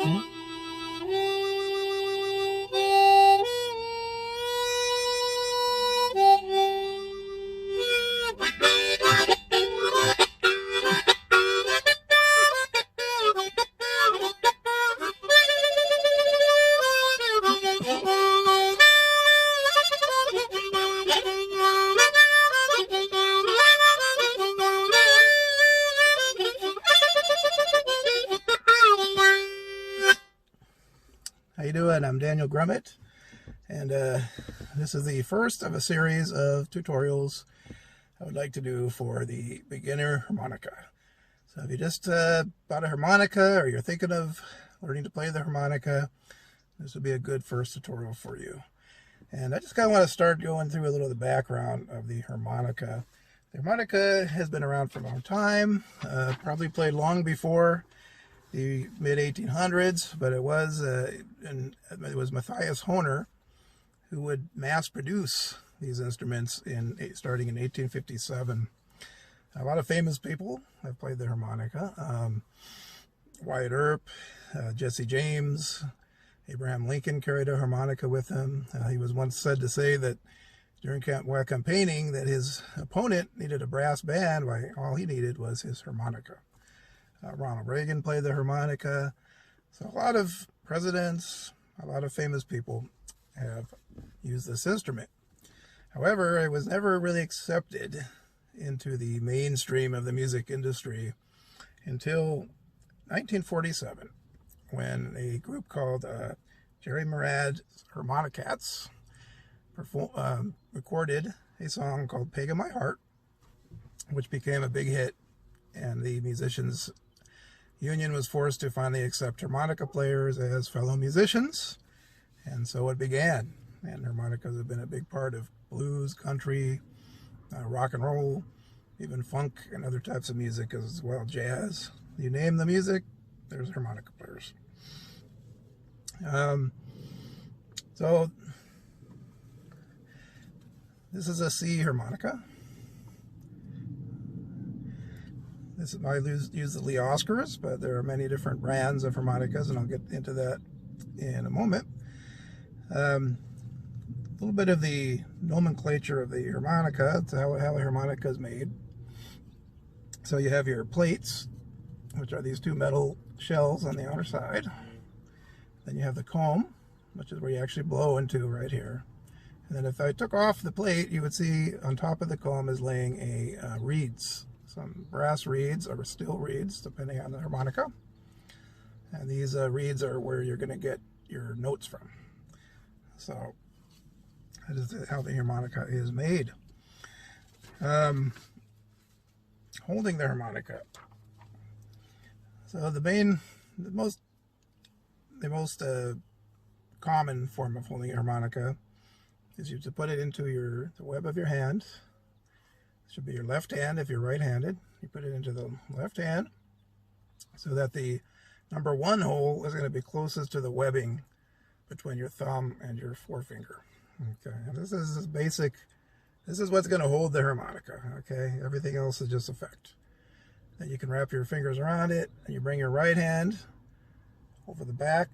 How you doing? I'm Daniel Grummett, and this is the first of a series of tutorials I would like to do for the beginner harmonica. So if you just bought a harmonica or you're thinking of learning to play the harmonica, this would be a good first tutorial for you. And I just kind of want to start going through a little of the background of the harmonica. The harmonica has been around for a long time, probably played long before the mid-1800s, but it was Matthias Hohner who would mass produce these instruments starting in 1857. A lot of famous people have played the harmonica. Wyatt Earp, Jesse James, Abraham Lincoln carried a harmonica with him. He was once said to say that while campaigning that his opponent needed a brass band, while all he needed was his harmonica. Ronald Reagan played the harmonica. So a lot of presidents, a lot of famous people have used this instrument. However, it was never really accepted into the mainstream of the music industry until 1947, when a group called Jerry Murad's Harmonicats recorded a song called Peg in My Heart, which became a big hit, and the musicians union was forced to finally accept harmonica players as fellow musicians, and so it began. And harmonicas have been a big part of blues, country, rock and roll, even funk and other types of music as well, jazz. You name the music, there's harmonica players. So this is a C harmonica. I use the Lee Oscars, but there are many different brands of harmonicas, and I'll get into that in a moment. A little bit of the nomenclature of the harmonica, to how a harmonica is made. So you have your plates, which are these two metal shells on the outer side. Then you have the comb, which is where you actually blow into right here. And then if I took off the plate, you would see on top of the comb is laying a reeds. Some brass reeds or steel reeds, depending on the harmonica. And these reeds are where you're going to get your notes from. So that is how the harmonica is made. Holding the harmonica. So the most common form of holding a harmonica is you to put it into the web of your hand. Should be your left hand if you're right-handed. You put it into the left hand so that the number 1 hole is going to be closest to the webbing between your thumb and your forefinger. Okay, and this is basic. This is what's going to hold the harmonica. Okay, everything else is just effect. Then you can wrap your fingers around it, and you bring your right hand over the back,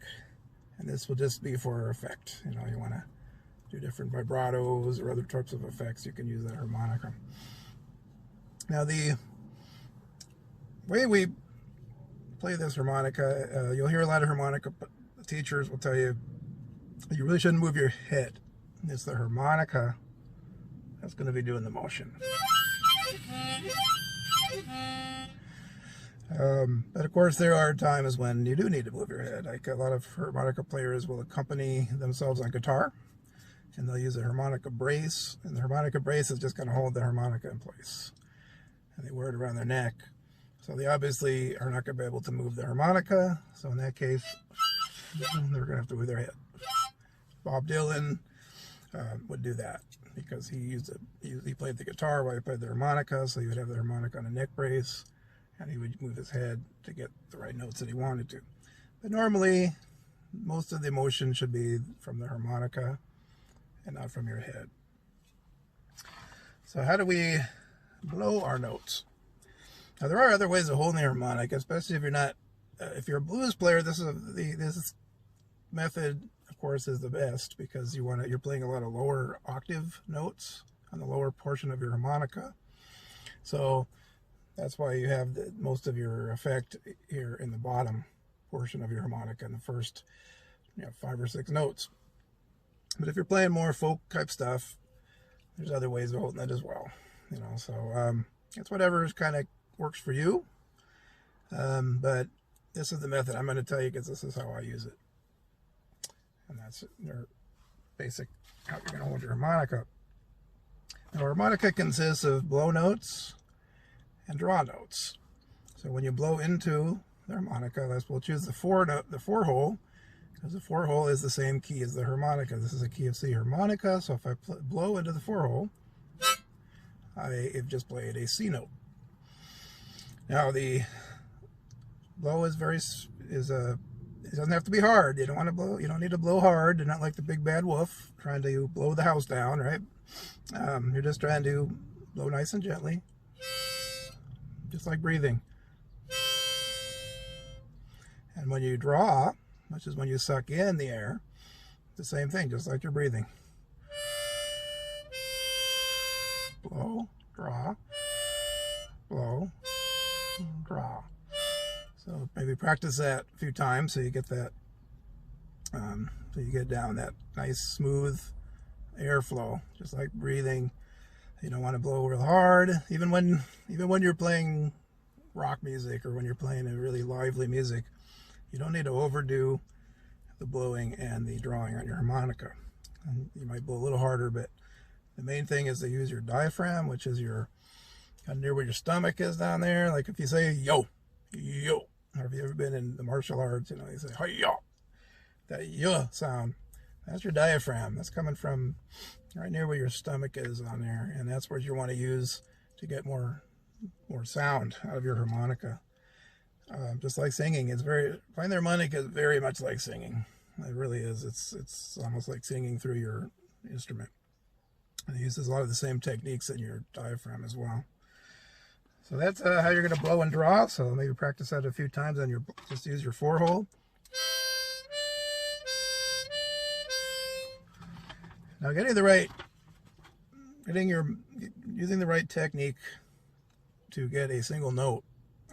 and this will just be for effect. You know, you want to do different vibratos or other types of effects, you can use that harmonica. Now the way we play this harmonica, you'll hear a lot of harmonica teachers will tell you you really shouldn't move your head. It's the harmonica that's going to be doing the motion. But of course there are times when you do need to move your head. Like a lot of harmonica players will accompany themselves on guitar, and they'll use a harmonica brace, and the harmonica brace is just going to hold the harmonica in place. And they wear it around their neck. So they obviously are not going to be able to move the harmonica. So in that case, they're going to have to move their head. Bob Dylan would do that because he played the guitar while he played the harmonica. So he would have the harmonica on a neck brace, and he would move his head to get the right notes that he wanted to. But normally, most of the motion should be from the harmonica and not from your head. So how do we blow our notes? Now there are other ways of holding the harmonica, especially if you're not if you're a blues player, this method, of course, is the best because you're playing a lot of lower octave notes on the lower portion of your harmonica. So that's why you have most of your effect here in the bottom portion of your harmonica in the first 5 or 6 notes. But if you're playing more folk type stuff, there's other ways of holding it as well. So it's whatever kind of works for you. But this is the method I'm going to tell you because this is how I use it. And that's your basic how you're going to hold your harmonica. Now, harmonica consists of blow notes and draw notes. So when you blow into the harmonica, we'll choose the 4 hole, because the 4 hole is the same key as the harmonica. This is a key of C harmonica, so if I blow into the 4 hole, I've just played a C note. Now the blow it doesn't have to be hard. You don't need to blow hard. You're not like the big bad wolf trying to blow the house down, right? You're just trying to blow nice and gently, just like breathing. And when you draw, which is when you suck in the air, the same thing, just like you're breathing. Blow, draw, blow, draw. So maybe practice that a few times so you get that, so you get down that nice smooth airflow, just like breathing. You don't want to blow real hard, even when you're playing rock music or when you're playing a really lively music. You don't need to overdo the blowing and the drawing on your harmonica. And you might blow a little harder, but the main thing is to use your diaphragm, which is your kind of near where your stomach is down there. Like if you say yo, yo, or if you've ever been in the martial arts, you say hi-yo. That yo sound, that's your diaphragm. That's coming from right near where your stomach is on there, and that's what you want to use to get more sound out of your harmonica. Just like singing, playing the harmonica is very much like singing. It really is. It's almost like singing through your instrument. And it uses a lot of the same techniques in your diaphragm as well. So that's how you're going to blow and draw. So maybe practice that a few times, and just use your 4 hole. Now using the right technique to get a single note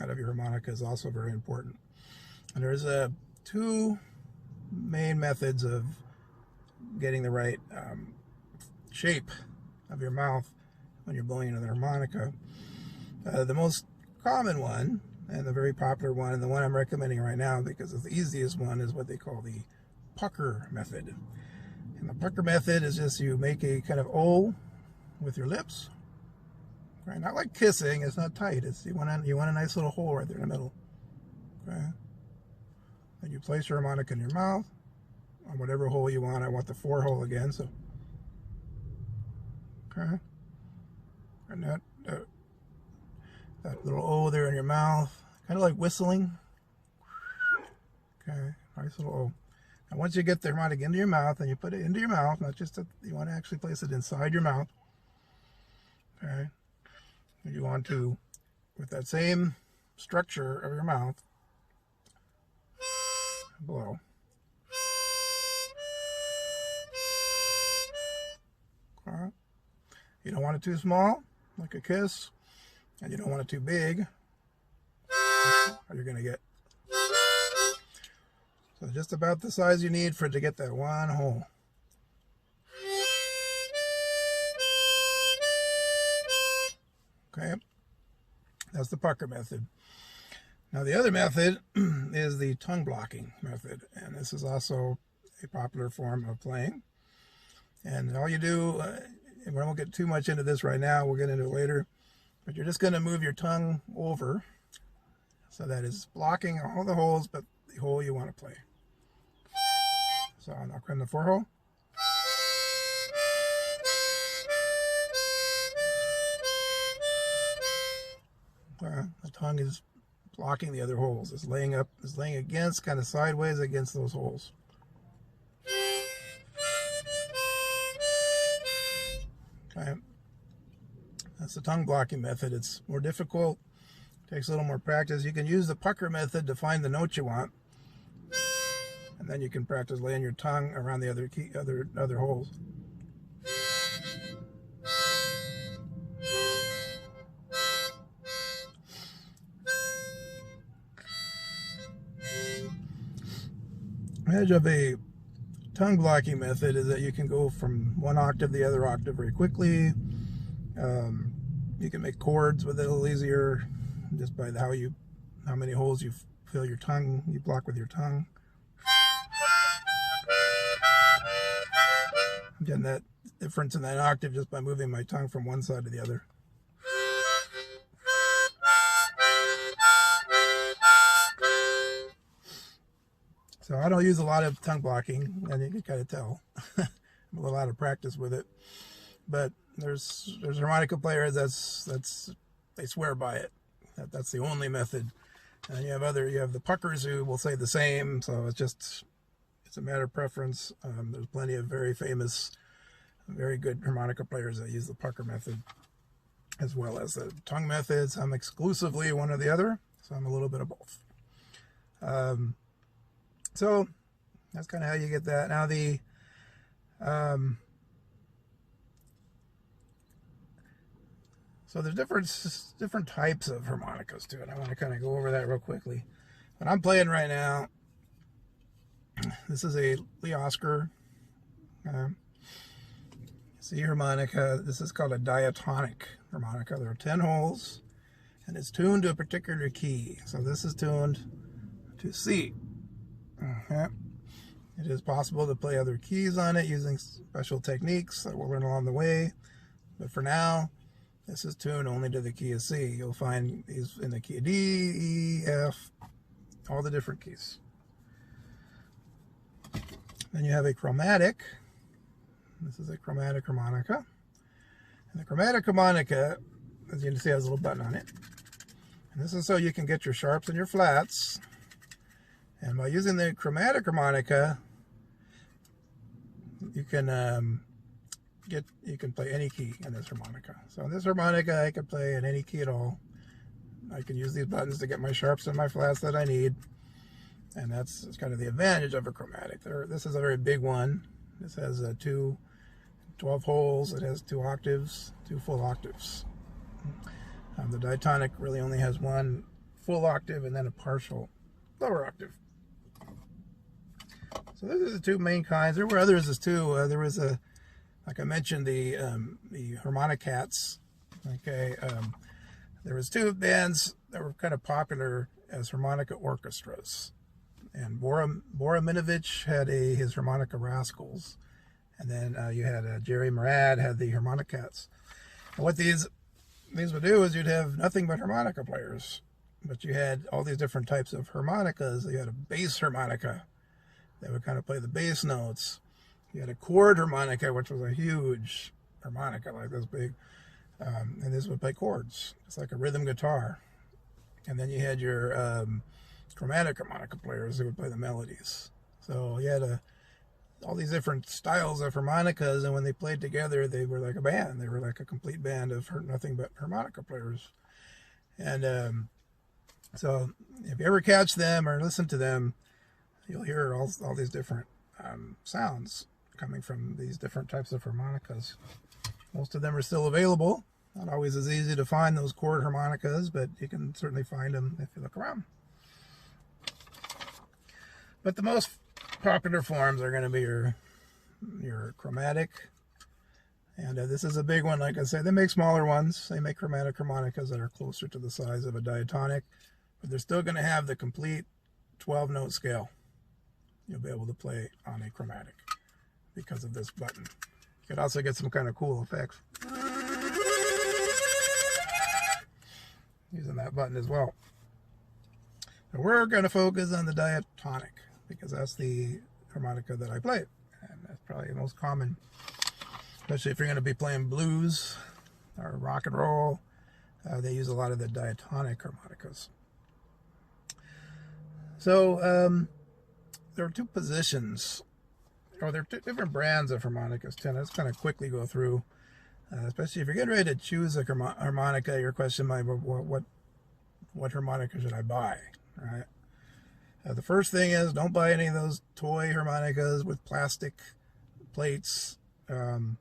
out of your harmonica is also very important. And there's 2 main methods of getting the right shape of your mouth when you're blowing into the harmonica. The most common one, and the very popular one, and the one I'm recommending right now because it's the easiest one, is what they call the pucker method. And the pucker method is just you make a kind of O with your lips. Right? Not like kissing, it's not tight. You want a nice little hole right there in the middle. Okay. Then you place your harmonica in your mouth on whatever hole you want. I want the 4 hole again, so okay. And that little O there in your mouth, kind of like whistling. Okay, nice little O. Now once you get the harmonica into your mouth, and you put it into your mouth, not just you want to actually place it inside your mouth. Okay. You want to, with that same structure of your mouth, blow. Okay. You don't want it too small, like a kiss, and you don't want it too big, or you're going to get. So just about the size you need for it to get that 1 hole. Okay, that's the pucker method. Now the other method is the tongue blocking method, and this is also a popular form of playing. And all you do, and we won't get too much into this right now, we'll get into it later, but you're just going to move your tongue over so that it's blocking all the holes but the hole you want to play. So I'll cram the 4 hole. The tongue is blocking the other holes. It's laying against, kind of sideways against those holes. Okay. That's the tongue blocking method. It's more difficult Takes a little more practice. You can use the pucker method to find the note you want, and then you can practice laying your tongue around the other holes. The edge of a tongue blocking method is that you can go from one octave to the other octave very quickly. You can make chords with it a little easier just by how many holes you fill your tongue, you block with your tongue. I'm getting that difference in that octave just by moving my tongue from one side to the other. So I don't use a lot of tongue blocking, and you can kind of tell. I'm a little out of practice with it, but there's harmonica players they swear by it. That's the only method. And you have the puckers who will say the same. So it's a matter of preference. There's plenty of very famous, very good harmonica players that use the pucker method as well as the tongue methods. I'm exclusively one or the other, so I'm a little bit of both. So that's kind of how you get that. Now so there's different types of harmonicas to it. I want to kind of go over that real quickly. What I'm playing right now, this is a Lee Oscar C harmonica. This is called a diatonic harmonica. There are 10 holes, and it's tuned to a particular key. So this is tuned to C. It is possible to play other keys on it using special techniques that we'll learn along the way. But for now, this is tuned only to the key of C. You'll find these in the key of D, E, F, all the different keys. Then you have a chromatic. This is a chromatic harmonica. And the chromatic harmonica, as you can see, has a little button on it. And this is so you can get your sharps and your flats. And by using the chromatic harmonica, you can play any key in this harmonica. So in this harmonica, I can play in any key at all. I can use these buttons to get my sharps and my flats that I need. And that's kind of the advantage of a chromatic. This is a very big one. This has 12 holes. It has 2 octaves, 2 full octaves. The diatonic really only has 1 full octave and then a partial lower octave. So those are the 2 main kinds. There were others as too. There was like I mentioned, the harmonicas. Okay, there was 2 bands that were kind of popular as harmonica orchestras, and Bora Minovich had his harmonica rascals, and then you had Jerry Murad had the harmonicas. And what these would do is you'd have nothing but harmonica players, but you had all these different types of harmonicas. You had a bass harmonica that would kind of play the bass notes. You had a chord harmonica, which was a huge harmonica, like this big, and this would play chords. It's like a rhythm guitar. And then you had your chromatic harmonica players who would play the melodies. So you had all these different styles of harmonicas, and when they played together, they were like a band. They were like a complete band of nothing but harmonica players. And so if you ever catch them or listen to them, you'll hear all these different sounds coming from these different types of harmonicas. Most of them are still available. Not always as easy to find those chord harmonicas, but you can certainly find them if you look around. But the most popular forms are going to be your chromatic. And this is a big one. Like I said, they make smaller ones. They make chromatic harmonicas that are closer to the size of a diatonic, but they're still going to have the complete 12-note scale. You'll be able to play on a chromatic because of this button. You could also get some kind of cool effects using that button as well. So we're going to focus on the diatonic because that's the harmonica that I play, and that's probably the most common, especially if you're going to be playing blues or rock and roll. They use a lot of the diatonic harmonicas. So there are 2 positions, or there are 2 different brands of harmonicas. Let's kind of quickly go through, especially if you're getting ready to choose a harmonica. Your question might be, what what harmonica should I buy, right? The first thing is, don't buy any of those toy harmonicas with plastic plates, or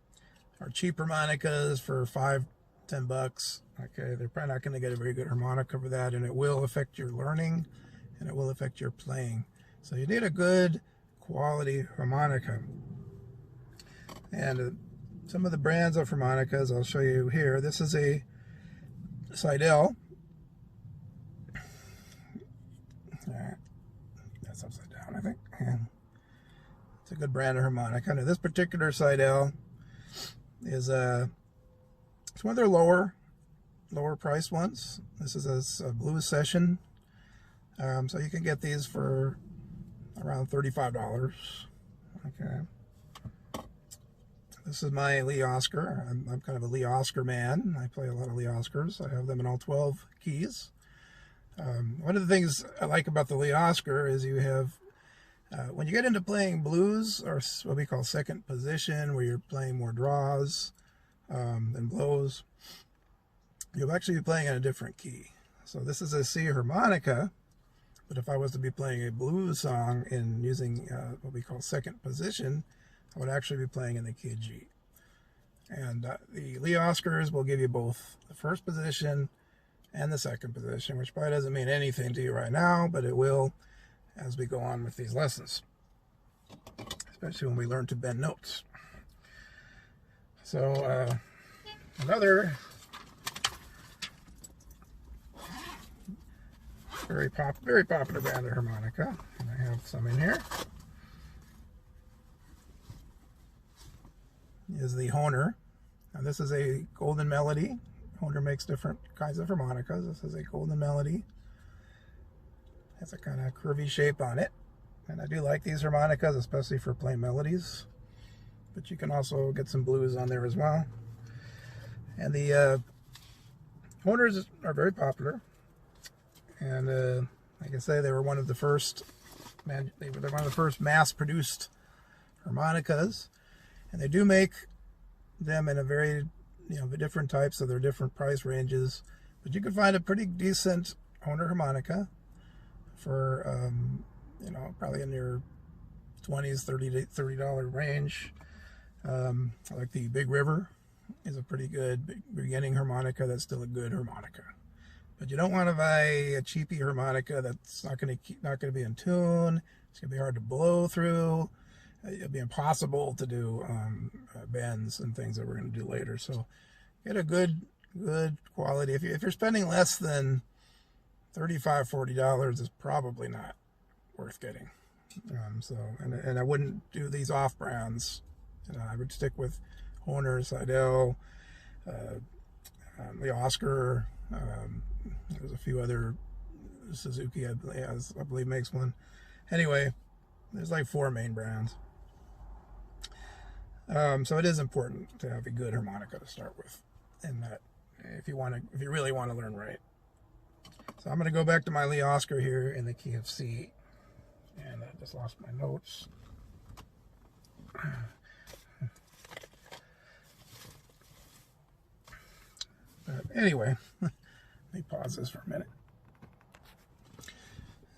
cheap harmonicas for $5-10. Okay, they're probably not going to get a very good harmonica for that, and it will affect your learning, and it will affect your playing. So you need a good quality harmonica. And some of the brands of harmonicas I'll show you here. This is a Seidel. That's upside down, I think. Yeah. It's a good brand of harmonica. Now, this particular Seidel is it's one of their lower price ones. This is a blues session. So you can get these for around $35. Okay. This is my Lee Oscar. I'm kind of a Lee Oscar man. I play a lot of Lee Oscars. I have them in all 12 keys. One of the things I like about the Lee Oscar is you have, when you get into playing blues, or what we call second position, where you're playing more draws than blows, you'll actually be playing in a different key. So this is a C harmonica, but if I was to be playing a blues song in using what we call second position, I would actually be playing in the key of G. And the Lee Oscars will give you both the first position and the second position, which probably doesn't mean anything to you right now, but it will as we go on with these lessons, especially when we learn to bend notes. So another very popular brand of harmonica, and I have some in here, is the Hohner. Now this is a Golden Melody. Hohner makes different kinds of harmonicas. This is a Golden Melody. Has a kind of curvy shape on it, and I do like these harmonicas, especially for playing melodies, but you can also get some blues on there as well. And the Hohners are very popular, and like I say, they were one of the first mass-produced harmonicas, and they do make them in a very different types, of their different price ranges, but you can find a pretty decent Hohner harmonica for probably in your $20s, $30 range. Like the Big River is a pretty good beginning harmonica. That's still a good harmonica, but you don't want to buy a cheapy harmonica that's not going to be in tune. It's going to be hard to blow through. It'll be impossible to do bends and things that we're going to do later. So get a good quality. If you're spending less than $35, $40, is probably not worth getting. And I wouldn't do these off brands. I would stick with Hohner, Seidel, the Oscar. There's a few other. Suzuki, I believe makes one. Anyway, there's like 4 main brands. So it is important to have a good harmonica to start with, and that if you really want to learn right. So I'm going to go back to my Lee Oscar here in the key of C, and I just lost my notes. But anyway, let me pause this for a minute.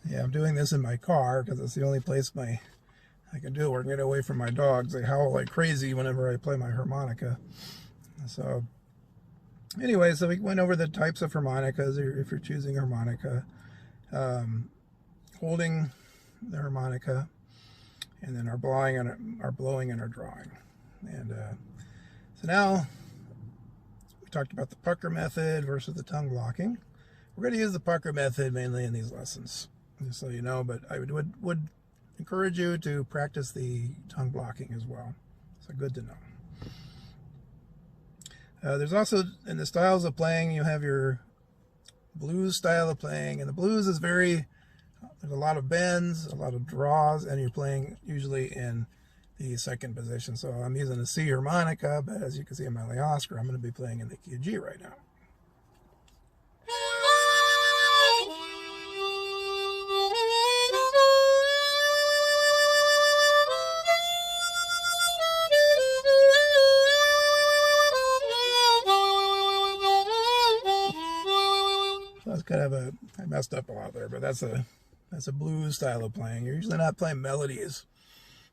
Yeah, I'm doing this in my car because it's the only place I can do it where I can get away from my dogs. They howl like crazy whenever I play my harmonica. So anyway, so we went over the types of harmonicas if you're choosing harmonica, holding the harmonica, and then our blowing and our drawing. And so now we talked about the pucker method versus the tongue blocking. We're going to use the pucker method mainly in these lessons, just so you know, but I would encourage you to practice the tongue blocking as well. So good to know. There's also, in the styles of playing, you have your blues style of playing, and the blues is there's a lot of bends, a lot of draws, and you're playing usually in the second position. So I'm using a C harmonica, but as you can see in my Lee Oscar, I'm going to be playing in the key of G right now. So it's kind of a messed up a lot there, but that's a blues style of playing. You're usually not playing melodies.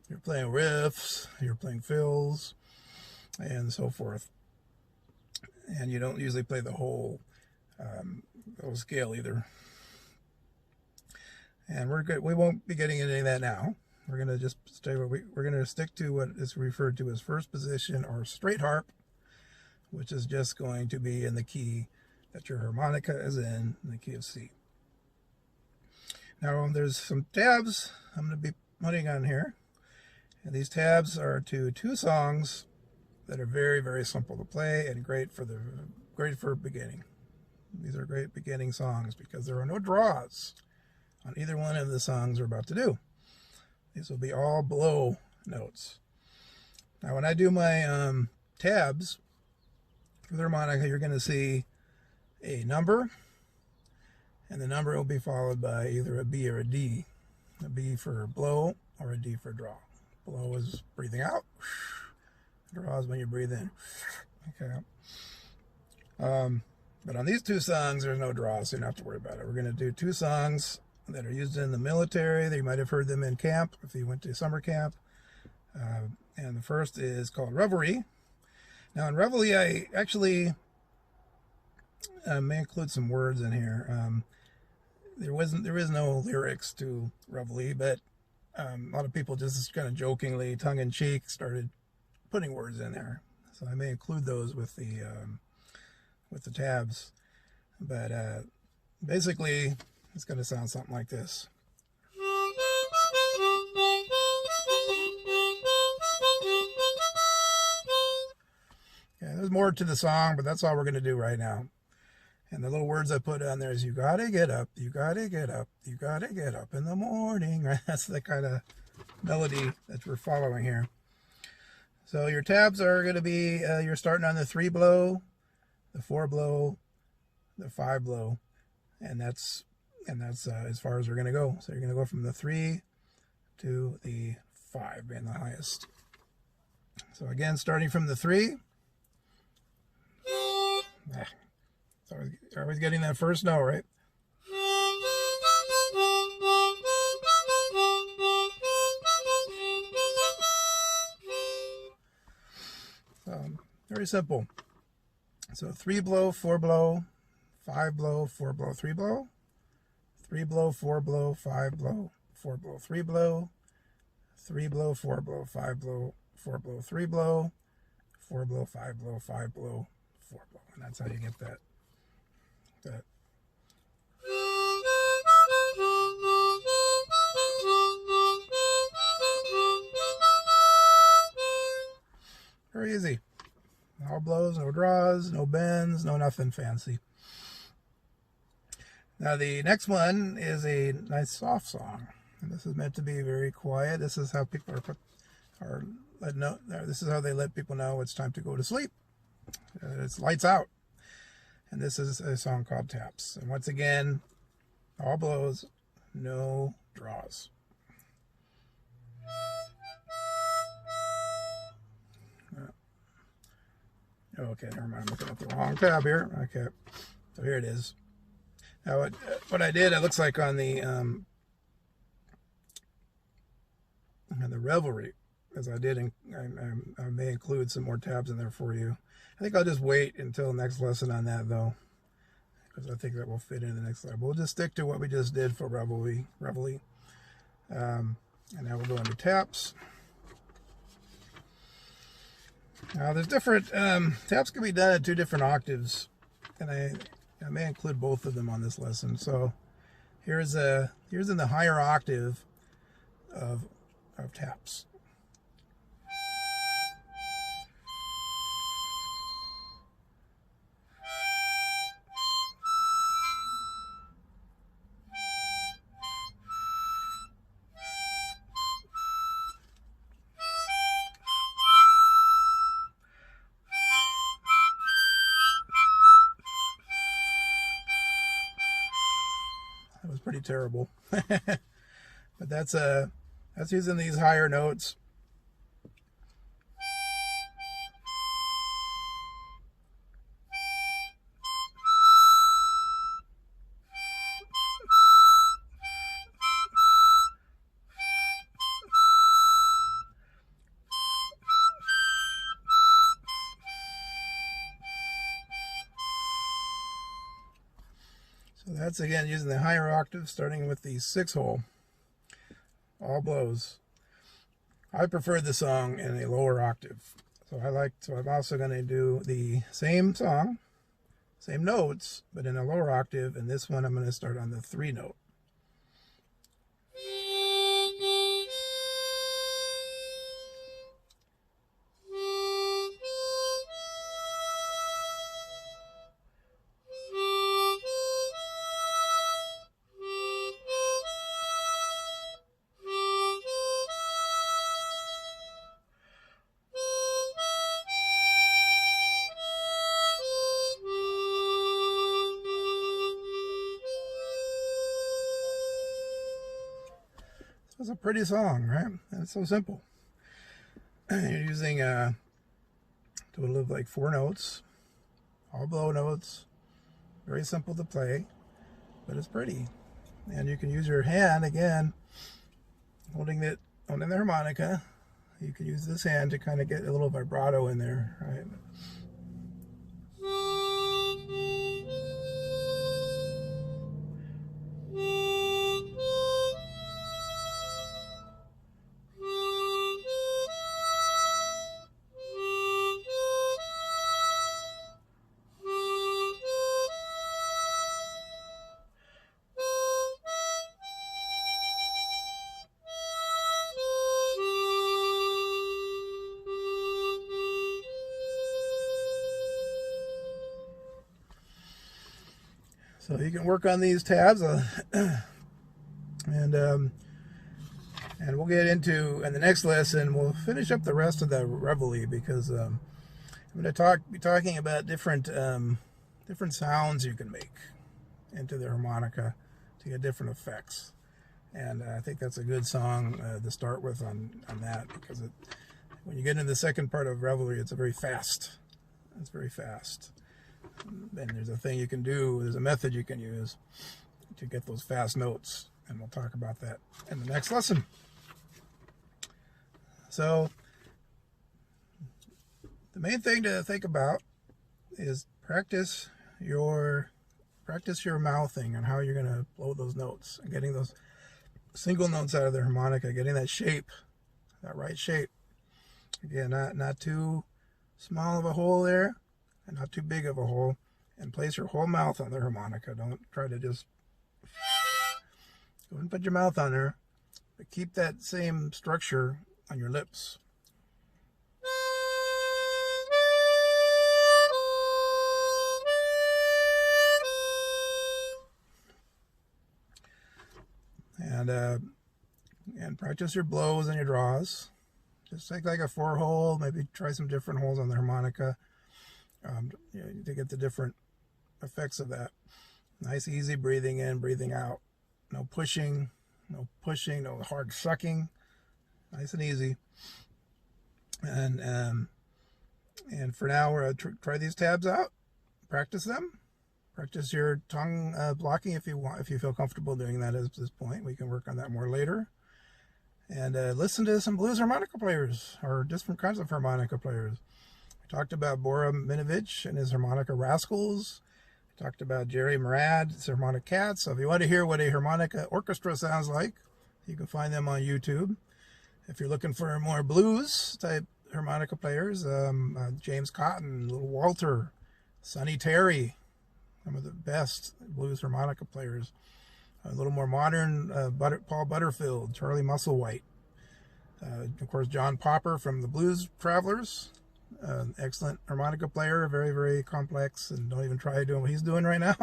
You're playing riffs, you're playing fills, and so forth. And you don't usually play the whole scale either. And we won't be getting into any of that now. We're going to just we're going to stick to what is referred to as first position or straight harp, which is just going to be in the key that your harmonica is in the key of C. Now there's some tabs I'm going to be putting on here. And these tabs are to two songs that are very, very simple to play and great for beginning. These are great beginning songs because there are no draws on either one of the songs we're about to do. These will be all blow notes. Now when I do my tabs for the harmonica, you're going to see a number, and the number will be followed by either a B or a D. A B for blow or a D for draw. Blow is breathing out. Draw is when you breathe in. Okay. But on these two songs, there's no draw, so you don't have to worry about it. We're going to do two songs that are used in the military. You might have heard them in camp if you went to summer camp. And the first is called Revelry. Now in Revelry, I actually may include some words in here. There is no lyrics to Revelry, but a lot of people just kind of jokingly, tongue-in-cheek, started putting words in there. So I may include those with the tabs. But basically, it's going to sound something like this. Yeah, there's more to the song, but that's all we're going to do right now. And the little words I put on there is, you got to get up, you got to get up, you got to get up in the morning. Right? That's the kind of melody that we're following here. So your tabs are going to be, you're starting on the 3 blow, the 4 blow, the 5 blow, and that's as far as we're going to go. So you're going to go from the 3 to the 5 being the highest. So again, starting from the 3. Always getting that first note, right? Very simple. So 3 blow, 4 blow, 5 blow, 4 blow, 3 blow, 3 blow, 4 blow, 5 blow, 4 blow, 3 blow, 3 blow, 4 blow, 5 blow, 4 blow, 3 blow, 4 blow, 5 blow, 5 blow, 4 blow. And that's how you get that. Very easy. No blows, no draws, no bends, no nothing fancy. Now the next one is a nice soft song, and this is meant to be very quiet. This is how people this is how they let people know it's time to go to sleep. It's lights out. And this is a song called Taps. And once again, all blows, no draws. Okay, never mind. I'm looking at the wrong tab here. Okay, so here it is. Now, what I did, it looks like on the Revelry, as I did, I may include some more tabs in there for you. I think I'll just wait until the next lesson on that, though, because I think that will fit in the next level. We'll just stick to what we just did for Revelry. And now we'll go into taps. Now there's different, taps can be done at 2 different octaves, and I may include both of them on this lesson. So here's in the higher octave of taps. That was pretty terrible. But that's using these higher notes. that's again using the higher octave, starting with the 6-hole, all blows. I prefer the song in a lower octave. So I'm also going to do the same song, same notes, but in a lower octave, and this one I'm going to start on the 3 note. It's a pretty song, right? And it's so simple. You're using a total of like 4 notes, all blow notes, very simple to play, but it's pretty. And you can use your hand again, holding the harmonica. You can use this hand to kind of get a little vibrato in there, right? So you can work on these tabs, and we'll get into, in the next lesson, we'll finish up the rest of the reveille, because I'm going to be talking about different sounds you can make into the harmonica to get different effects. And I think that's a good song to start with on that, because when you get into the second part of reveille, it's very fast. It's very fast. And there's a thing you can do, there's a method you can use to get those fast notes, and we'll talk about that in the next lesson. So the main thing to think about is practice your mouthing and how you're going to blow those notes, and getting those single notes out of the harmonica, getting that shape, that right shape. Again, not too small of a hole there, and not too big of a hole, and place your whole mouth on the harmonica. Don't try to just go and put your mouth on there, but keep that same structure on your lips. And practice your blows and your draws. Just take like a 4-hole, maybe try some different holes on the harmonica. To get the different effects of that. Nice easy breathing in, breathing out. No pushing, no hard sucking. Nice and easy. And for now, we're going to try these tabs out. Practice them. Practice your tongue blocking if you feel comfortable doing that at this point. We can work on that more later. And listen to some blues harmonica players, or different kinds of harmonica players. We talked about Bora Minovich and his harmonica rascals. We talked about Jerry Murad, his harmonica cats. So if you want to hear what a harmonica orchestra sounds like, you can find them on YouTube. If you're looking for more blues type harmonica players, James Cotton, Little Walter, Sonny Terry, some of the best blues harmonica players. A little more modern, Paul Butterfield, Charlie Musselwhite. Of course, John Popper from the Blues Travelers. Excellent harmonica player, very, very complex, and don't even try doing what he's doing right now.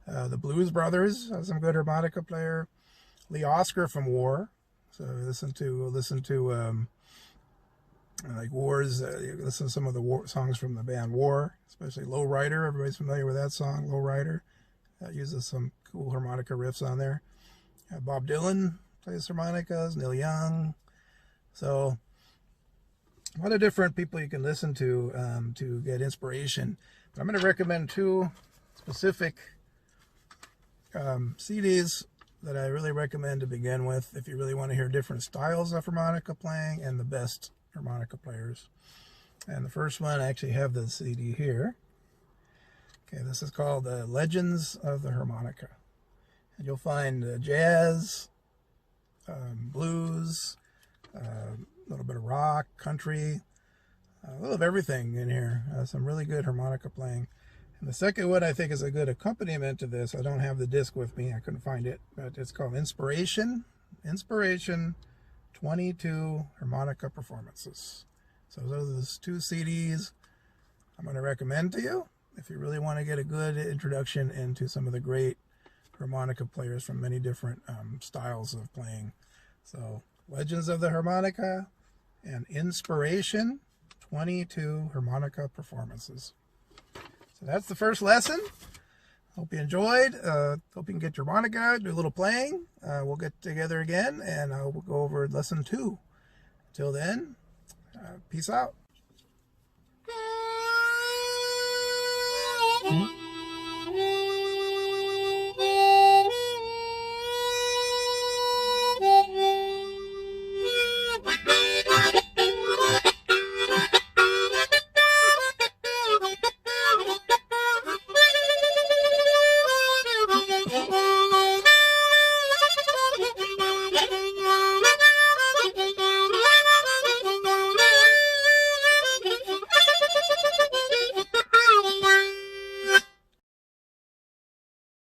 The Blues Brothers, some good harmonica player. Lee Oscar from War. So listen to like War's. You listen to some of the War songs from the band War, especially Low Rider. Everybody's familiar with that song, Low Rider. That uses some cool harmonica riffs on there. Bob Dylan plays harmonicas. Neil Young. So a lot of different people you can listen to get inspiration. But I'm going to recommend 2 specific CDs that I really recommend to begin with if you really want to hear different styles of harmonica playing and the best harmonica players. And the first one, I actually have the CD here. Okay, this is called Legends of the Harmonica. And you'll find jazz, blues, a little bit of rock, country, a little of everything in here. Some really good harmonica playing. And the second one I think is a good accompaniment to this. I don't have the disc with me. I couldn't find it. But it's called Inspiration 22 Harmonica Performances. So those are those 2 CDs I'm going to recommend to you if you really want to get a good introduction into some of the great harmonica players from many different styles of playing. So Legends of the Harmonica and Inspiration 22 Harmonica Performances. So that's the first lesson. Hope you enjoyed. Hope you can get your harmonica out, do a little playing. We'll get together again and we'll go over lesson 2. Until then, peace out. Mm-hmm.